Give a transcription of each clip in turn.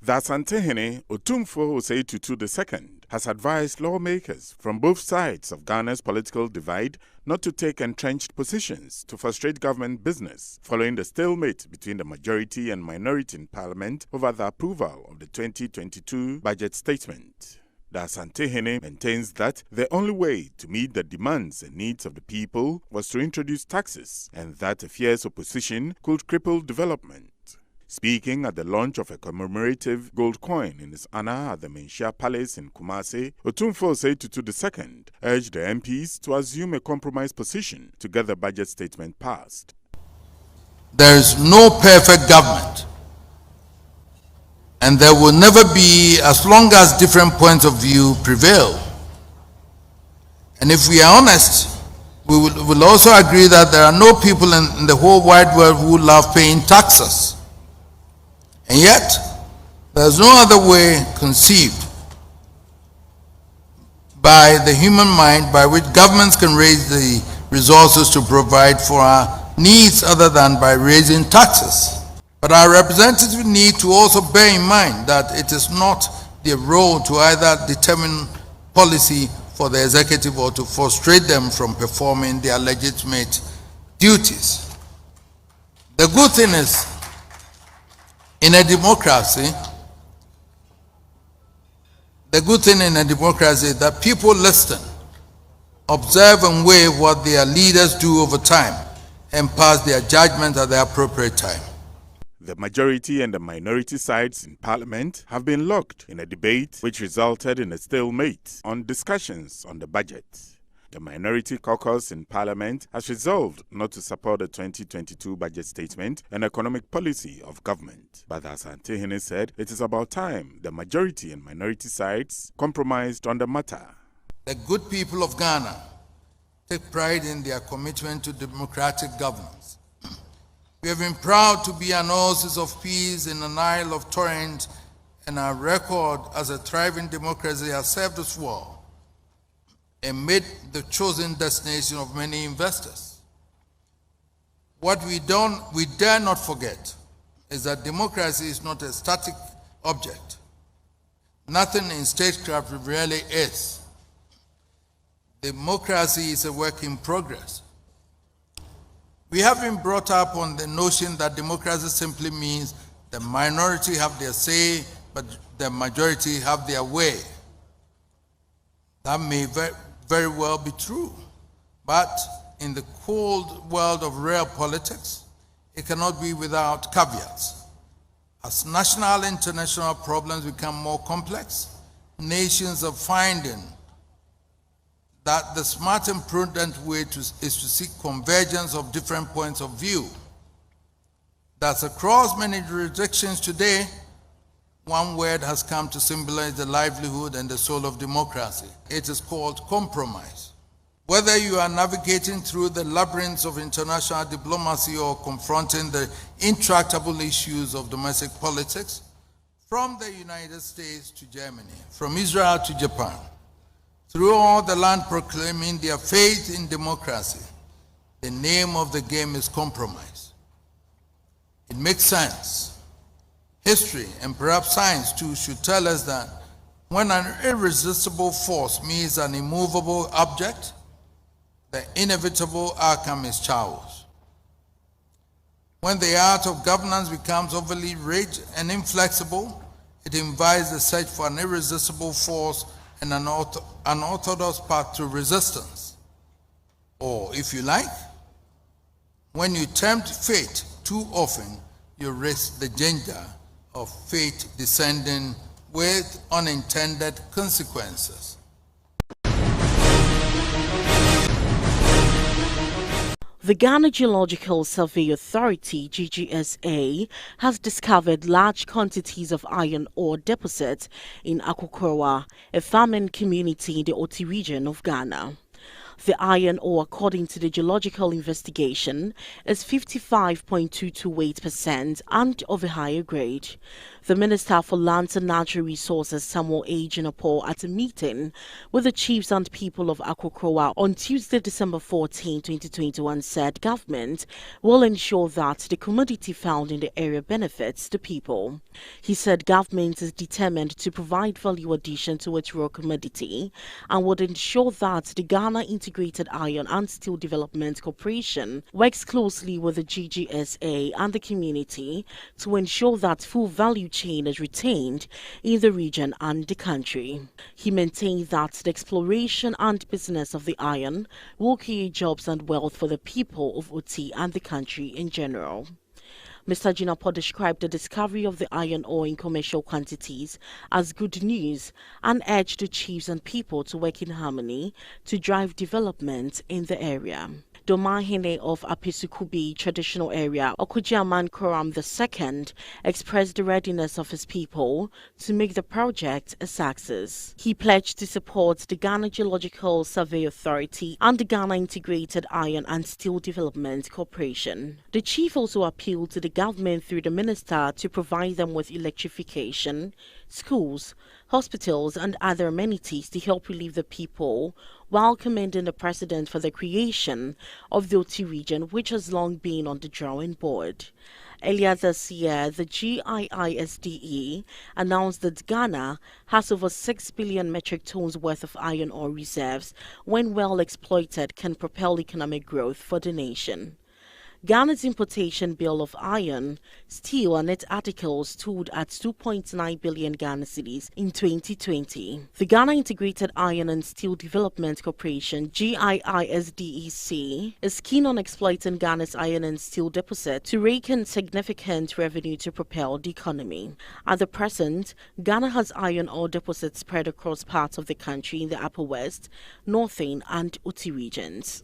The Asantehene Otumfuo Osei Tutu II has advised lawmakers from both sides of Ghana's political divide not to take entrenched positions to frustrate government business following the stalemate between the majority and minority in parliament over the approval of the 2022 budget statement. The Asantehene maintains that the only way to meet the demands and needs of the people was to introduce taxes, and that a fierce opposition could cripple development. Speaking at the launch of a commemorative gold coin in his honor at the Menchia Palace in Kumasi, Otumfuo Osei Tutu II urged the MPs to assume a compromise position to get the budget statement passed. There is no perfect government, and there will never be as long as different points of view prevail. And if we are honest, we will also agree that there are no people in the whole wide world who love paying taxes. And yet, there is no other way conceived by the human mind by which governments can raise the resources to provide for our needs other than by raising taxes. But our representatives need to also bear in mind that it is not their role to either determine policy for the executive or to frustrate them from performing their legitimate duties. The good thing is, in a democracy, is that people listen, observe and weigh what their leaders do over time and pass their judgment at the appropriate time. The majority and the minority sides in parliament have been locked in a debate which resulted in a stalemate on discussions on the budget. The minority caucus in parliament has resolved not to support the 2022 budget statement and economic policy of government. But as Asantehene said, it is about time the majority and minority sides compromised on the matter. The good people of Ghana take pride in their commitment to democratic governance. We have been proud to be an oasis of peace in an isle of torrents, and our record as a thriving democracy has served us well and made the chosen destination of many investors. What we dare not forget is that democracy is not a static object. Nothing in statecraft really is. Democracy is a work in progress. We have been brought up on the notion that democracy simply means the minority have their say, but the majority have their way. That may very well be true, but in the cold world of real politics, it cannot be without caveats. As national and international problems become more complex, nations are finding that the smart and prudent way is to seek convergence of different points of view. That's across many jurisdictions today. One word has come to symbolize the livelihood and the soul of democracy. It is called compromise. Whether you are navigating through the labyrinths of international diplomacy or confronting the intractable issues of domestic politics, from the United States to Germany, from Israel to Japan, through all the land proclaiming their faith in democracy, the name of the game is compromise. It makes sense. History and perhaps science too should tell us that when an irresistible force meets an immovable object, the inevitable outcome is chaos. When the art of governance becomes overly rigid and inflexible, it invites the search for an irresistible force and an unorthodox path to resistance. Or, if you like, when you tempt fate too often, you risk the danger of fate descending with unintended consequences. The Ghana Geological Survey Authority, GGSA, has discovered large quantities of iron ore deposits in Akukorowa, a farming community in the Oti region of Ghana. The iron ore, according to the geological investigation, is 55.22% and of a higher grade. The Minister for Lands and Natural Resources, Samuel A. Jinapor, at a meeting with the chiefs and people of Akokrowa on Tuesday, December 14, 2021, said government will ensure that the commodity found in the area benefits the people. He said government is determined to provide value addition to its raw commodity and would ensure that the Ghana Integrated Iron and Steel Development Corporation works closely with the GGSA and the community to ensure that full value chain is retained in the region and the country. He maintained that the exploration and business of the iron will create jobs and wealth for the people of Uti and the country in general. Mr. Jinapor described the discovery of the iron ore in commercial quantities as good news and urged the chiefs and people to work in harmony to drive development in the area. Domahine of Apisukubi traditional area, Okujiaman Koram II, expressed the readiness of his people to make the project a success. He pledged to support the Ghana Geological Survey Authority and the Ghana Integrated Iron and Steel Development Corporation. The chief also appealed to the government through the minister to provide them with electrification, schools, hospitals and other amenities to help relieve the people, while commending the president for the creation of the Oti region, which has long been on the drawing board. Earlier this year, the GIISDE announced that Ghana has over 6 billion metric tons worth of iron ore reserves, when well exploited, can propel economic growth for the nation. Ghana's importation bill of iron, steel and its articles stood at 2.9 billion Ghana cedis in 2020. The Ghana Integrated Iron and Steel Development Corporation, GIISDEC, is keen on exploiting Ghana's iron and steel deposit to rake in significant revenue to propel the economy. At the present, Ghana has iron ore deposits spread across parts of the country in the Upper West, Northern and Uti regions.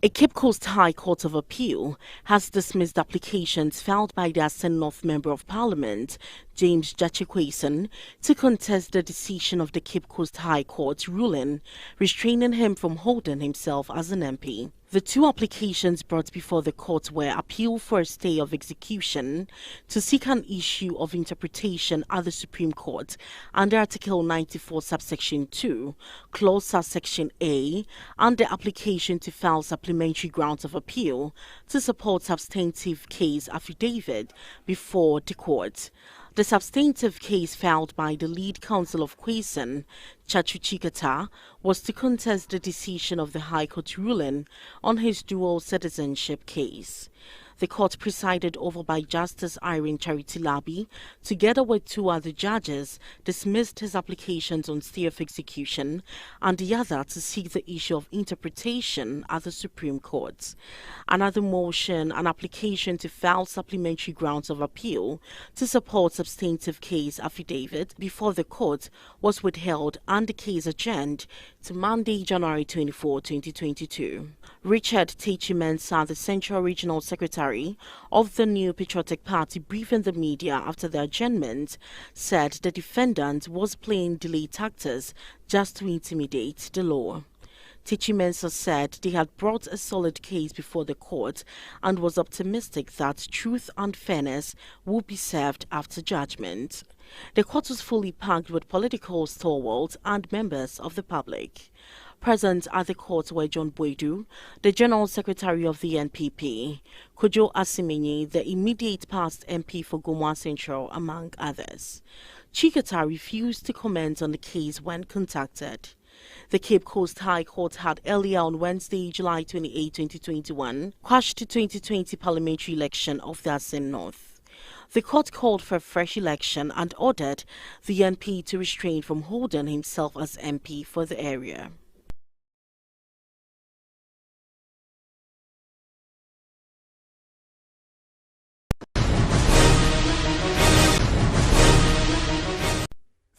A Cape Coast High Court of Appeal has dismissed applications filed by the Assin North Member of Parliament, James Jachikwason, to contest the decision of the Cape Coast High Court ruling restraining him from holding himself as an MP. The two applications brought before the court were appeal for a stay of execution to seek an issue of interpretation at the Supreme Court under Article 94 subsection 2, clause subsection A, and the application to file supplementary grounds of appeal to support substantive case affidavit before the court. The substantive case filed by the lead counsel of Kwason, Chachuchikata, was to contest the decision of the High Court ruling on his dual citizenship case. The court, presided over by Justice Irene Charity-Labi, together with two other judges, dismissed his applications on stay of execution and the other to seek the issue of interpretation at the Supreme Court. Another motion, an application to file supplementary grounds of appeal to support substantive case affidavit before the court, was withheld and the case adjourned to Monday, January 24, 2022. Richard Techimensa, the Central Regional Secretary of the New Patriotic Party, briefing the media after the adjournment, said the defendant was playing delay tactics just to intimidate the law. Techimensa said they had brought a solid case before the court and was optimistic that truth and fairness would be served after judgment. The court was fully packed with political stalwarts and members of the public. Present at the court were John Boydu, the General Secretary of the NPP, Kojo Asimenyi, the immediate past MP for Gomwa Central, among others. Chikata refused to comment on the case when contacted. The Cape Coast High Court had earlier on Wednesday, July 28, 2021, quashed the 2020 parliamentary election of the Assin North. The court called for a fresh election and ordered the NP to restrain from holding himself as MP for the area.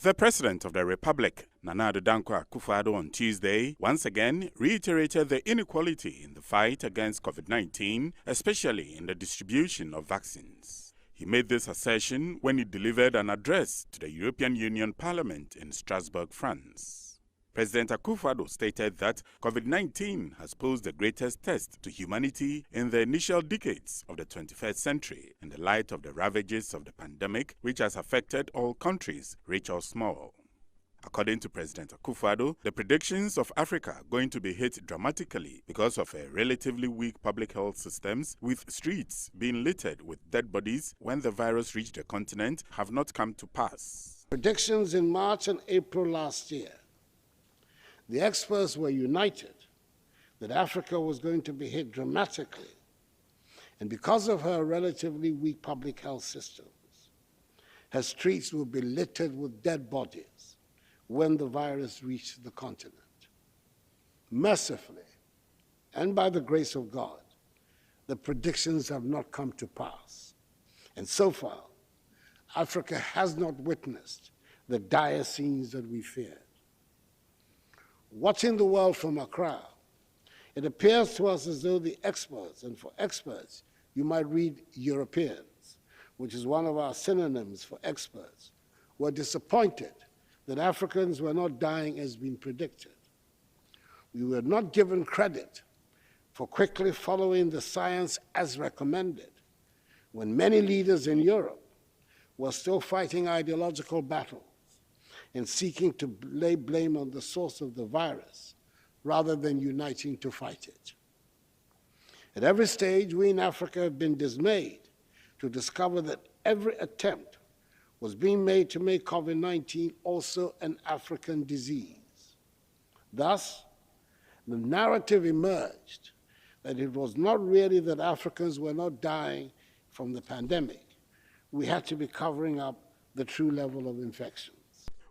The President of the Republic, Nana Addo Dankwa Akufo-Addo, on Tuesday once again reiterated the inequality in the fight against COVID-19, especially in the distribution of vaccines. He made this assertion when he delivered an address to the European Union Parliament in Strasbourg, France. President Akufo-Addo stated that COVID-19 has posed the greatest test to humanity in the initial decades of the 21st century in the light of the ravages of the pandemic, which has affected all countries, rich or small. According to President Akufo-Addo, the predictions of Africa are going to be hit dramatically because of a relatively weak public health systems, with streets being littered with dead bodies when the virus reached the continent, have not come to pass. Predictions in March and April last year, the experts were united that Africa was going to be hit dramatically, and because of her relatively weak public health systems, her streets would be littered with dead bodies when the virus reached the continent. Mercifully, and by the grace of God, the predictions have not come to pass. And so far, Africa has not witnessed the dire scenes that we feared. Watching the world from Accra, it appears to us as though the experts, and for experts, you might read Europeans, which is one of our synonyms for experts, were disappointed that Africans were not dying as been predicted. We were not given credit for quickly following the science as recommended when many leaders in Europe were still fighting ideological battles and seeking to lay blame on the source of the virus rather than uniting to fight it. At every stage, we in Africa have been dismayed to discover that every attempt was being made to make COVID-19 also an African disease. Thus, the narrative emerged that it was not really that Africans were not dying from the pandemic. We had to be covering up the true level of infection.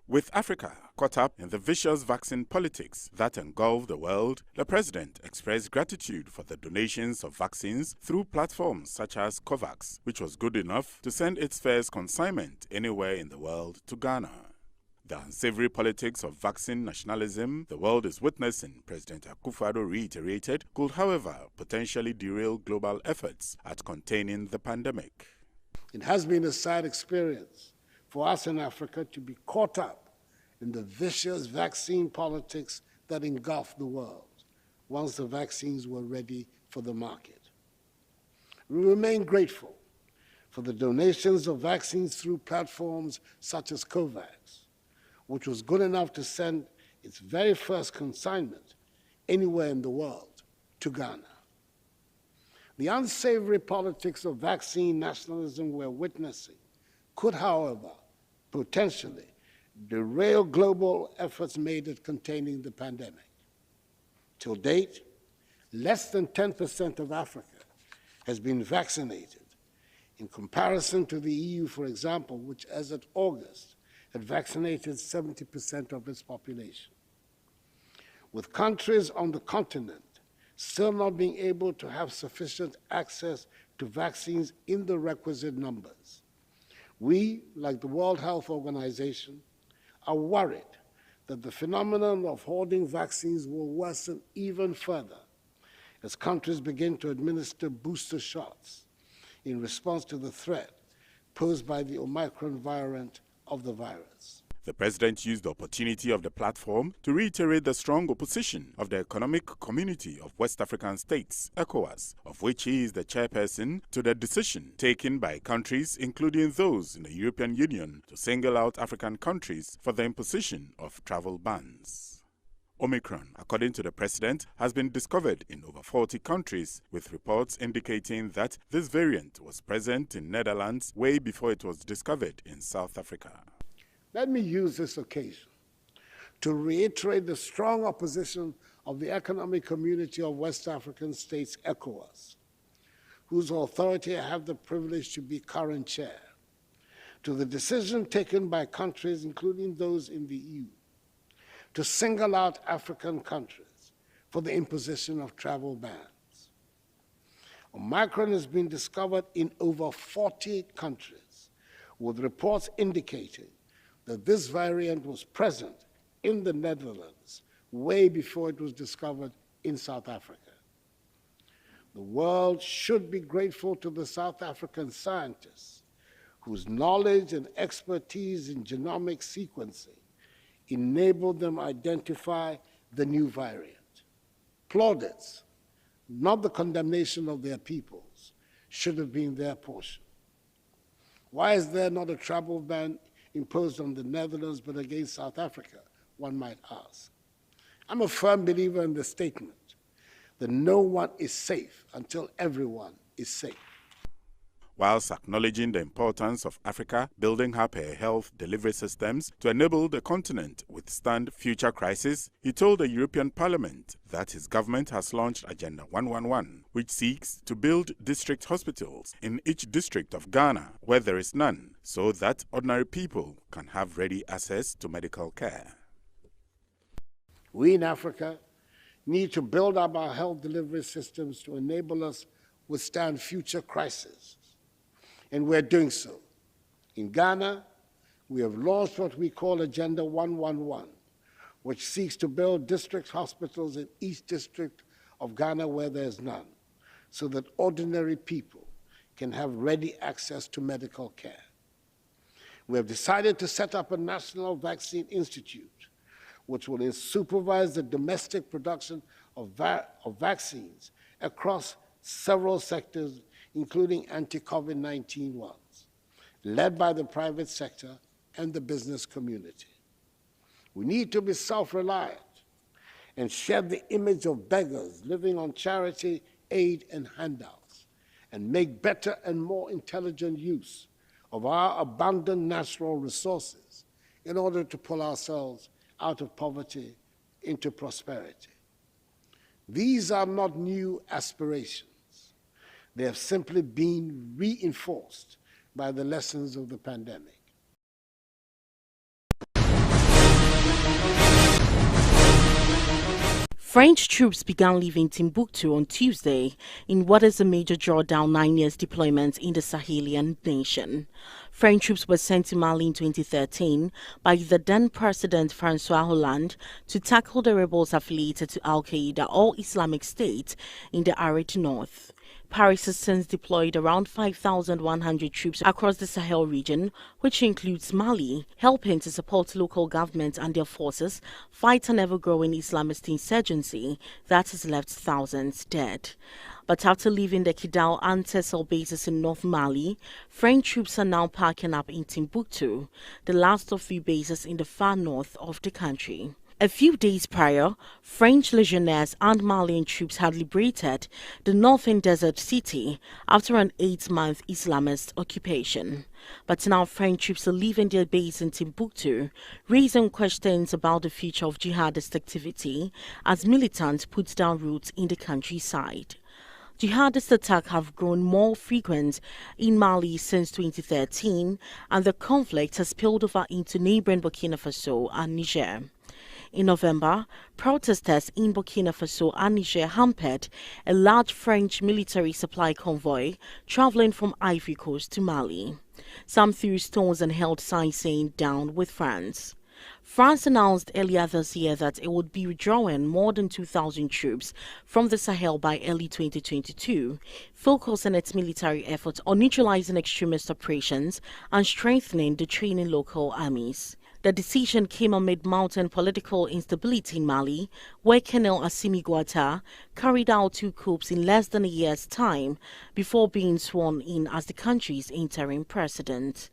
With Africa caught up in the vicious vaccine politics that engulfed the world, the president expressed gratitude for the donations of vaccines through platforms such as COVAX, which was good enough to send its first consignment anywhere in the world to Ghana. The unsavory politics of vaccine nationalism the world is witnessing, President Akufo-Addo reiterated, could, however, potentially derail global efforts at containing the pandemic. It has been a sad experience for us in Africa to be caught up in the vicious vaccine politics that engulfed the world once the vaccines were ready for the market. We remain grateful for the donations of vaccines through platforms such as COVAX, which was good enough to send its very first consignment anywhere in the world to Ghana. The unsavory politics of vaccine nationalism we're witnessing could, however, potentially derail global efforts made at containing the pandemic. Till date, less than 10% of Africa has been vaccinated, in comparison to the EU, for example, which as of August had vaccinated 70% of its population. With countries on the continent still not being able to have sufficient access to vaccines in the requisite numbers, we, like the World Health Organization, are worried that the phenomenon of hoarding vaccines will worsen even further as countries begin to administer booster shots in response to the threat posed by the Omicron variant of the virus. The president used the opportunity of the platform to reiterate the strong opposition of the Economic Community of West African States, ECOWAS, of which he is the chairperson, to the decision taken by countries, including those in the European Union, to single out African countries for the imposition of travel bans. Omicron, according to the president, has been discovered in over 40 countries, with reports indicating that this variant was present in Netherlands way before it was discovered in South Africa. Let me use this occasion to reiterate the strong opposition of the Economic Community of West African States, ECOWAS, whose authority I have the privilege to be current chair, to the decision taken by countries, including those in the EU, to single out African countries for the imposition of travel bans. Omicron has been discovered in over 40 countries, with reports indicating that this variant was present in the Netherlands way before it was discovered in South Africa. The world should be grateful to the South African scientists whose knowledge and expertise in genomic sequencing enabled them to identify the new variant. Plaudits, not the condemnation of their peoples, should have been their portion. Why is there not a travel ban imposed on the Netherlands but against South Africa, one might ask? I'm a firm believer in the statement that no one is safe until everyone is safe. Whilst acknowledging the importance of Africa building up her health delivery systems to enable the continent withstand future crises, he told the European Parliament that his government has launched Agenda 111, which seeks to build district hospitals in each district of Ghana where there is none, so that ordinary people can have ready access to medical care. We in Africa need to build up our health delivery systems to enable us withstand future crises. And we're doing so. In Ghana, we have launched what we call Agenda 111, which seeks to build district hospitals in each district of Ghana where there's none, so that ordinary people can have ready access to medical care. We have decided to set up a National Vaccine Institute, which will supervise the domestic production of vaccines across several sectors, including anti-COVID-19 ones, led by the private sector and the business community. We need to be self-reliant and shed the image of beggars living on charity, aid, and handouts, and make better and more intelligent use of our abundant natural resources in order to pull ourselves out of poverty into prosperity. These are not new aspirations. They have simply been reinforced by the lessons of the pandemic. French troops began leaving Timbuktu on Tuesday in what is a major drawdown 9 years deployment in the Sahelian nation. French troops were sent to Mali in 2013 by the then President François Hollande to tackle the rebels affiliated to Al-Qaeda or Islamic State in the arid north. Paris has since deployed around 5,100 troops across the Sahel region, which includes Mali, helping to support local governments and their forces fight an ever-growing Islamist insurgency that has left thousands dead. But after leaving the Kidal and Tessel bases in North Mali, French troops are now packing up in Timbuktu, the last of few bases in the far north of the country. A few days prior, French legionnaires and Malian troops had liberated the northern desert city after an 8-month Islamist occupation. But now French troops are leaving their base in Timbuktu, raising questions about the future of jihadist activity as militants put down roots in the countryside. Jihadist attacks have grown more frequent in Mali since 2013, and the conflict has spilled over into neighboring Burkina Faso and Niger. In November, protesters in Burkina Faso and Niger hampered a large French military supply convoy traveling from Ivory Coast to Mali. Some threw stones and held signs saying "Down with France." France announced earlier this year that it would be withdrawing more than 2,000 troops from the Sahel by early 2022, focusing its military efforts on neutralizing extremist operations and strengthening the training local armies. The decision came amid mounting political instability in Mali, where Colonel Assimi Goïta carried out 2 coups in less than a year's time before being sworn in as the country's interim president.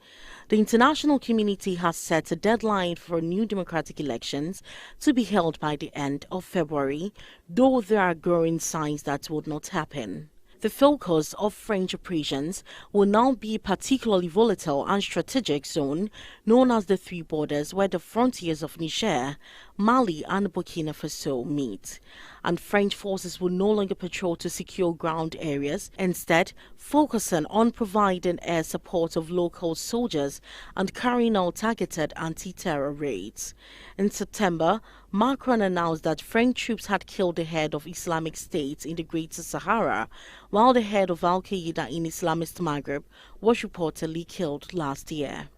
The international community has set a deadline for new democratic elections to be held by the end of February, though there are growing signs that would not happen. The focus of French operations will now be a particularly volatile and strategic zone known as the Three Borders, where the frontiers of Niger, Mali and Burkina Faso meet. And French forces will no longer patrol to secure ground areas, instead focusing on providing air support of local soldiers and carrying out targeted anti-terror raids. In September, Macron announced that French troops had killed the head of Islamic State in the Greater Sahara, while the head of Al-Qaeda in Islamist Maghreb was reportedly killed last year.